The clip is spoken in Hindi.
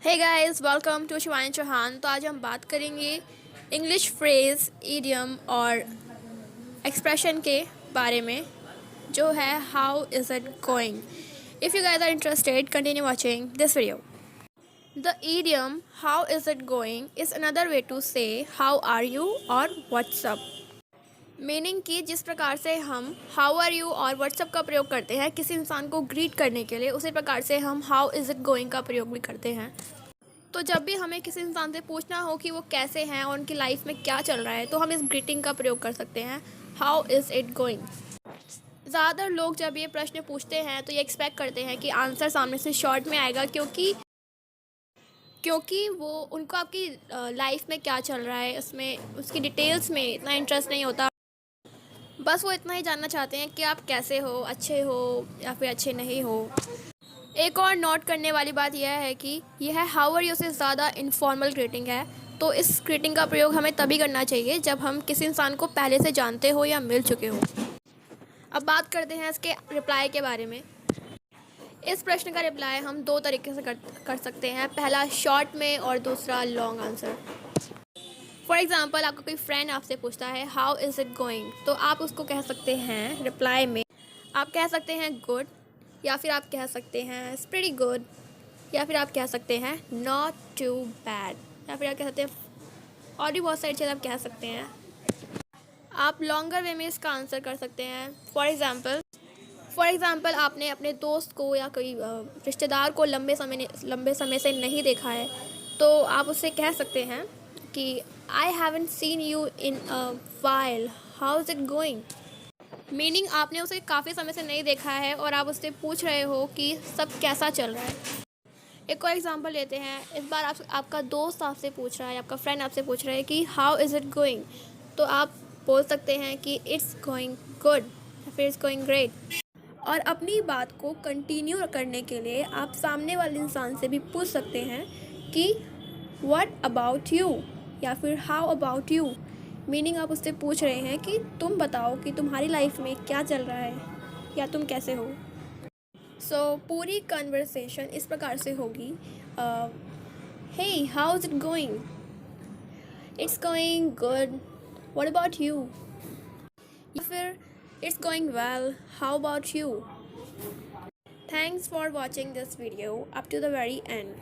Hey guys, welcome to Shivani Chauhan. तो आज हम बात करेंगे इंग्लिश फ्रेज़, इडियम और एक्सप्रेशन के बारे में, जो है how is it going. If you guys are interested, continue watching this video. The idiom how is it going is another way to say how are you और व्हाट्सअप। मीनिंग कि जिस प्रकार से हम हाउ आर यू और व्हाट्सअप का प्रयोग करते हैं किसी इंसान को ग्रीट करने के लिए, उसी प्रकार से हम हाउ इज़ इट गोइंग का प्रयोग भी करते हैं। तो जब भी हमें किसी इंसान से पूछना हो कि वो कैसे हैं और उनकी लाइफ में क्या चल रहा है, तो हम इस ग्रीटिंग का प्रयोग कर सकते हैं, हाउ इज़ इट गोइंग। ज़्यादातर लोग जब ये प्रश्न पूछते हैं तो ये एक्सपेक्ट करते हैं कि आंसर सामने से शॉर्ट में आएगा, क्योंकि वो उनको आपकी लाइफ में क्या चल रहा है उसमें उसकी डिटेल्स में इतना इंटरेस्ट नहीं होता। बस वो इतना ही जानना चाहते हैं कि आप कैसे हो, अच्छे हो या फिर अच्छे नहीं हो। एक और नोट करने वाली बात यह है कि यह हाउ आर यू से ज़्यादा इनफॉर्मल ग्रीटिंग है। तो इस ग्रीटिंग का प्रयोग हमें तभी करना चाहिए जब हम किसी इंसान को पहले से जानते हो या मिल चुके हो। अब बात करते हैं इसके रिप्लाई के बारे में। इस प्रश्न का रिप्लाई हम दो तरीके से कर सकते हैं, पहला शॉर्ट में और दूसरा लॉन्ग आंसर। फॉर एग्ज़ाम्पल, आपका कोई फ्रेंड आपसे पूछता है हाउ इज़ इट गोइंग, तो आप उसको कह सकते हैं रिप्लाई में, आप कह सकते हैं गुड, या फिर आप कह सकते हैं इट्स प्रीटी गुड, या फिर आप कह सकते हैं नॉट टू बैड, या फिर आप कह सकते हैं और भी बहुत सारी चीज़ें आप कह सकते हैं। आप लॉन्गर वे में इसका आंसर कर सकते हैं। फॉर एग्ज़ाम्पल आपने अपने दोस्त को या कोई रिश्तेदार को लंबे समय से नहीं देखा है, तो आप उससे कह सकते हैं कि I haven't seen you in a while, how is it going. Meaning आपने उसे काफ़ी समय से नहीं देखा है और आप उससे पूछ रहे हो कि सब कैसा चल रहा है। एक और एग्जांपल लेते हैं। इस बार आपका दोस्त आपसे पूछ रहा है, आपका फ्रेंड आपसे पूछ रहा है कि हाउ इज़ इट गोइंग, तो आप बोल सकते हैं कि इट्स गोइंग गुड या फिर इट्स गोइंग ग्रेट। और अपनी बात को कंटिन्यू करने के लिए आप सामने वाले इंसान से भी पूछ सकते हैं कि व्हाट अबाउट यू या फिर हाउ अबाउट यू। मीनिंग आप उससे पूछ रहे हैं कि तुम बताओ कि तुम्हारी लाइफ में क्या चल रहा है या तुम कैसे हो। पूरी कन्वर्सेशन इस प्रकार से होगी, hey how is it going, it's going good, what about you, या फिर it's going well, how about you. Thanks for watching this video up to the very end.